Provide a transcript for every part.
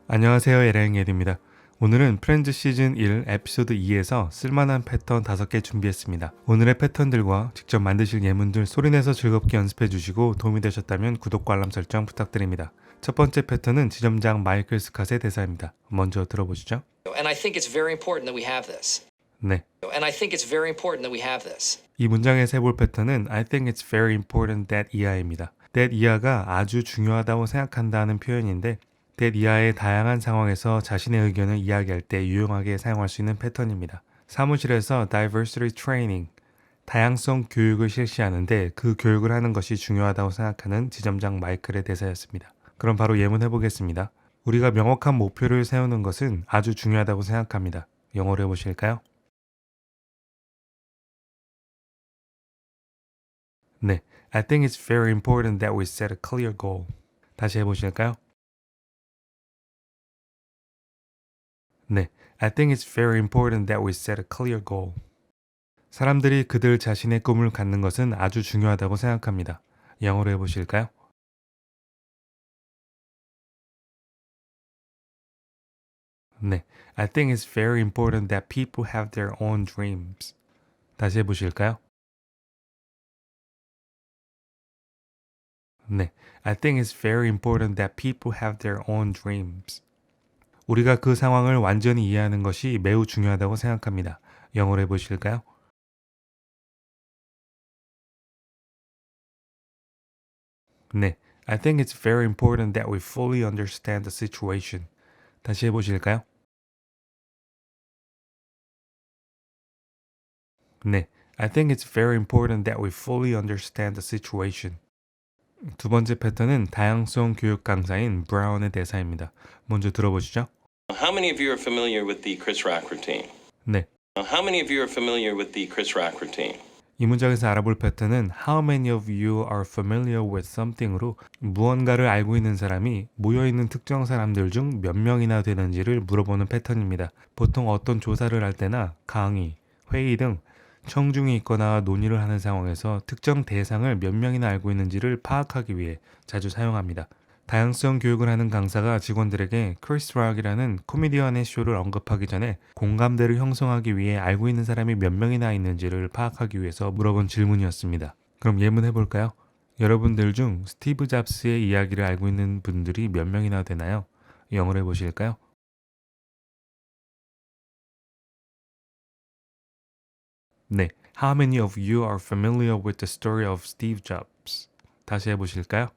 안녕하세요. 에랭엘입니다. 오늘은 프렌즈 시즌 1 에피소드 2에서 쓸만한 패턴 5개 준비했습니다. 오늘의 패턴들과 직접 만드실 예문들 소리내서 즐겁게 연습해 주시고 도움이 되셨다면 구독과 알람 설정 부탁드립니다. 첫 번째 패턴은 지점장 마이클 스캇의 대사입니다. 먼저 들어보시죠. And I think it's very important that we have this. 네. And I think it's very important that we have this. 이 문장에서 해볼 패턴은 I think it's very important that 이하입니다. that 이하가 아주 중요하다고 생각한다는 표현인데 that 이하의 다양한 상황에서 자신의 의견을 이야기할 때 유용하게 사용할 수 있는 패턴입니다. 사무실에서 diversity training, 다양성 교육을 실시하는데 그 교육을 하는 것이 중요하다고 생각하는 지점장 마이클의 대사였습니다. 그럼 바로 예문해 보겠습니다. 우리가 명확한 목표를 세우는 것은 아주 중요하다고 생각합니다. 영어로 해보실까요? 네, I think it's very important that we set a clear goal. 다시 해보실까요? 네, I think it's very important that we set a clear goal. 사람들이 그들 자신의 꿈을 갖는 것은 아주 중요하다고 생각합니다. 영어로 해보실까요? 네, I think it's very important that people have their own dreams. 다시 해보실까요? 네, I think it's very important that people have their own dreams. 우리가 그 상황을 완전히 이해하는 것이 매우 중요하다고 생각합니다. 영어로 해보실까요? 네, I think it's very important that we fully understand the situation. 다시 해보실까요? 네, I think it's very important that we fully understand the situation. 두 번째 패턴은 다양성 교육 강사인 브라운의 대사입니다. 먼저 들어보시죠. How many of you are familiar with the Chris Rock routine? 네, How many of you are familiar with the Chris Rock routine? 이 문장에서 알아볼 패턴은 How many of you are familiar with something으로 무언가를 알고 있는 사람이 모여있는 특정 사람들 중 몇 명이나 되는지를 물어보는 패턴입니다. 보통 어떤 조사를 할 때나 강의, 회의 등 청중이 있거나 논의를 하는 상황에서 특정 대상을 몇 명이나 알고 있는지를 파악하기 위해 자주 사용합니다. 다양성 교육을 하는 강사가 직원들에게 크리스 락이라는 코미디언의 쇼를 언급하기 전에 공감대를 형성하기 위해 알고 있는 사람이 몇 명이나 있는지를 파악하기 위해서 물어본 질문이었습니다. 그럼 예문해 볼까요? 여러분들 중 스티브 잡스의 이야기를 알고 있는 분들이 몇 명이나 되나요? 영어로 해보실까요? 네, How many of you are familiar with the story of Steve Jobs? 다시 해보실까요?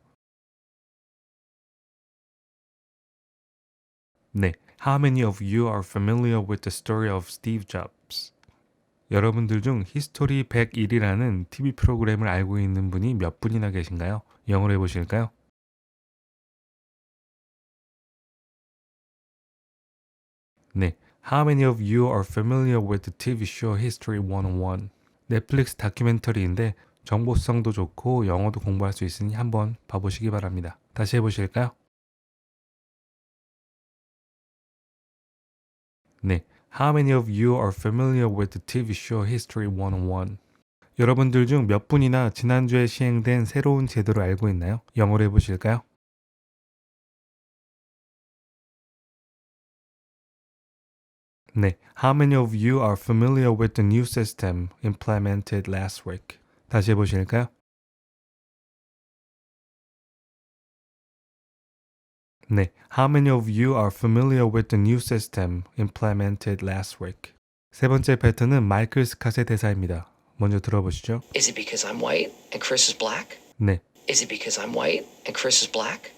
네, How many of you are familiar with the story of Steve Jobs? 여러분들 중 히스토리 101이라는 TV 프로그램을 알고 있는 분이 몇 분이나 계신가요? 영어로 해보실까요? 네, How many of you are familiar with the TV show History 101? 넷플릭스 다큐멘터리인데 정보성도 좋고 영어도 공부할 수 있으니 한번 봐보시기 바랍니다. 다시 해보실까요? 네, How many of you are familiar with the TV show History 101? 여러분들 중 몇 분이나 지난주에 시행된 새로운 제도를 알고 있나요? 영어로 해보실까요? 네, How many of you are familiar with the new system implemented last week? 다시 해보실까요? 네, How many of you are familiar with the new system implemented last week? 세 번째 패턴은 마이클 스캇의 대사입니다. 먼저 들어보시죠. Is it because I'm white and Chris is black? 네, Is it because I'm white and Chris is black?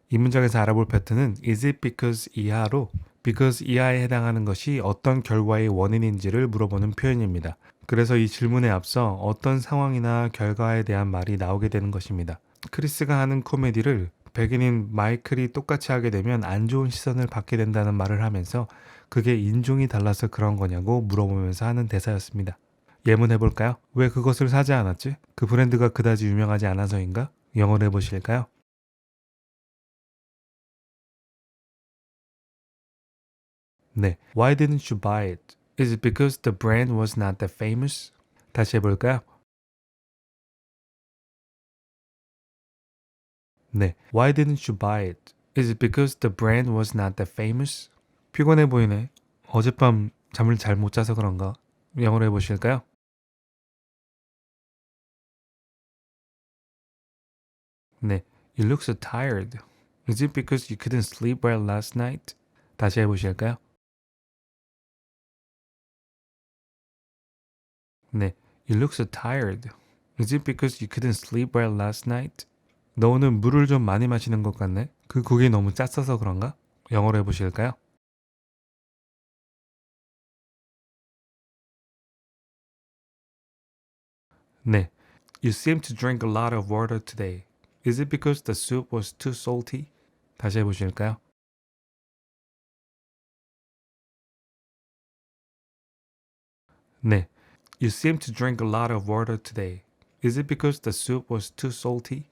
이 문장에서 알아볼 패턴은 Is it because 이하로 because 이하에 해당하는 것이 어떤 결과의 원인인지를 물어보는 표현입니다. 그래서 이 질문에 앞서 어떤 상황이나 결과에 대한 말이 나오게 되는 것입니다. 크리스가 하는 코미디를 백인인 마이클이 똑같이 하게 되면 안 좋은 시선을 받게 된다는 말을 하면서 그게 인종이 달라서 그런 거냐고 물어보면서 하는 대사였습니다. 예문해 볼까요? 왜 그것을 사지 않았지? 그 브랜드가 그다지 유명하지 않아서인가? 영어로 해보실까요? 네, Why didn't you buy it? Is it because the brand was not that famous? 다시 해볼까요? 네, Why didn't you buy it? Is it because the brand was not that famous? 피곤해 보이네. 어젯밤 잠을 잘 못 자서 그런가? 영어로 해보실까요? 네, You look so tired. Is it because you couldn't sleep well last night? 다시 해보실까요? 네, You look so tired. Is it because you couldn't sleep well last night? 너 오늘 물을 좀 많이 마시는 것 같네. 그 국이 너무 짰어서 그런가? 영어로 해보실까요? 네, You seem to drink a lot of water today. Is it because the soup was too salty? 다시 해보실까요? 네, You seem to drink a lot of water today. Is it because the soup was too salty?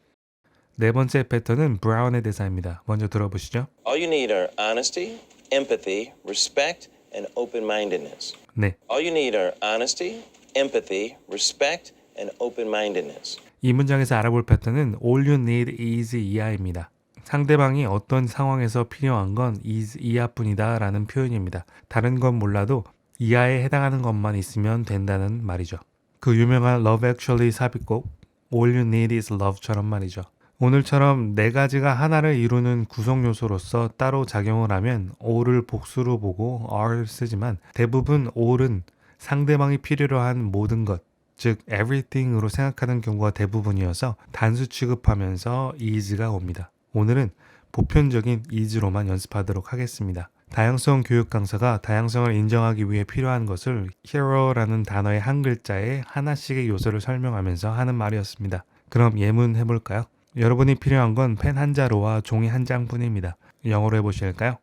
네 번째 패턴은 브라운의 대사입니다. 먼저 들어보시죠. All you need are honesty, empathy, respect, and open-mindedness. 네, All you need are honesty, empathy, respect, and open-mindedness. 이 문장에서 알아볼 패턴은 All you need is 이하입니다. 상대방이 어떤 상황에서 필요한 건 is 이하뿐이다 라는 표현입니다. 다른 건 몰라도 이하에 해당하는 것만 있으면 된다는 말이죠. 그 유명한 Love Actually 삽입곡 All you need is love처럼 말이죠. 오늘처럼 네 가지가 하나를 이루는 구성 요소로서 따로 작용을 하면 all을 복수로 보고 are를 쓰지만 대부분 all은 상대방이 필요로 한 모든 것, 즉 everything으로 생각하는 경우가 대부분이어서 단수 취급하면서 is가 옵니다. 오늘은 보편적인 is로만 연습하도록 하겠습니다. 다양성 교육 강사가 다양성을 인정하기 위해 필요한 것을 hero라는 단어의 한 글자에 하나씩의 요소를 설명하면서 하는 말이었습니다. 그럼 예문 해볼까요? 여러분이 필요한 건 펜 한 자루와 종이 한 장뿐입니다. 영어로 해보실까요?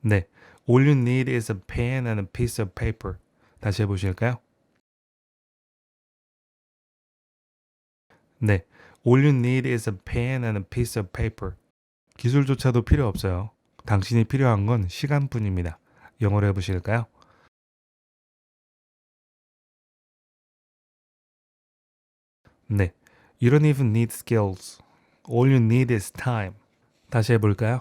네, All you need is a pen and a piece of paper. 다시 해보실까요? 네, All you need is a pen and a piece of paper. 기술조차도 필요 없어요. 당신이 필요한 건 시간뿐입니다. 영어로 해보실까요? 네, You don't even need skills. All you need is time. 다시 해볼까요?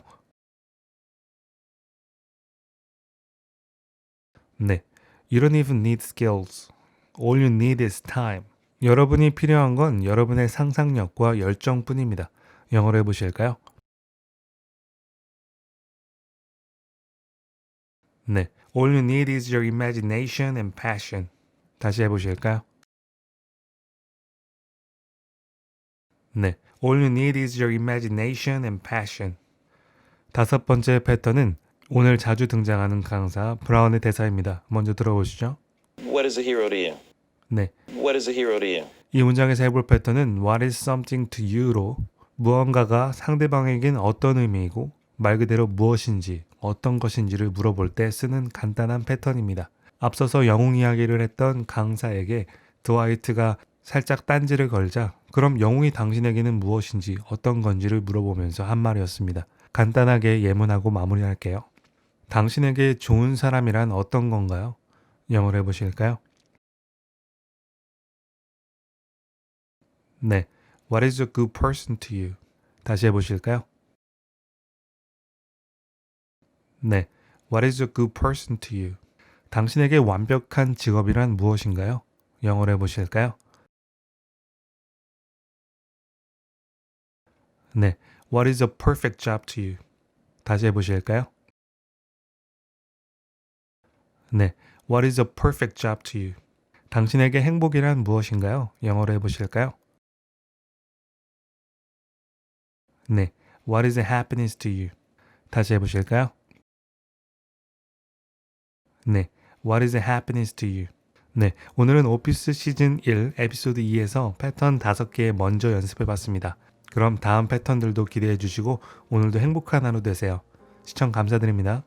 네, You don't even need skills. All you need is time. 여러분이 필요한 건 여러분의 상상력과 열정뿐입니다. 영어로 해보실까요? 네, All you need is your imagination and passion. 다시 해보실까요? 네, All you need is your imagination and passion. 다섯 번째 패턴은 오늘 자주 등장하는 강사 브라운의 대사입니다. 먼저 들어보시죠. What is a hero to you? 네, What is a hero to you? 이 문장에서 해볼 패턴은 What is something to you로 무언가가 상대방에겐 어떤 의미이고 말 그대로 무엇인지 어떤 것인지를 물어볼 때 쓰는 간단한 패턴입니다. 앞서서 영웅 이야기를 했던 강사에게 드와이트가 살짝 딴지를 걸자 그럼 영웅이 당신에게는 무엇인지 어떤 건지를 물어보면서 한 말이었습니다. 간단하게 예문하고 마무리할게요. 당신에게 좋은 사람이란 어떤 건가요? 영어로 해보실까요? 네, What is a good person to you? 다시 해보실까요? 네, What is a good person to you? 당신에게 완벽한 직업이란 무엇인가요? 영어로 해보실까요? 네, What is a perfect job to you? 다시 해보실까요? 네, What is a perfect job to you? 당신에게 행복이란 무엇인가요? 영어로 해보실까요? 네, What is happiness to you? 다시 해보실까요? 네, What is happiness to you? 네, 오늘은 오피스 시즌 1 에피소드 2에서 패턴 5개 먼저 연습해봤습니다. 그럼 다음 패턴들도 기대해 주시고 오늘도 행복한 하루 되세요. 시청 감사드립니다.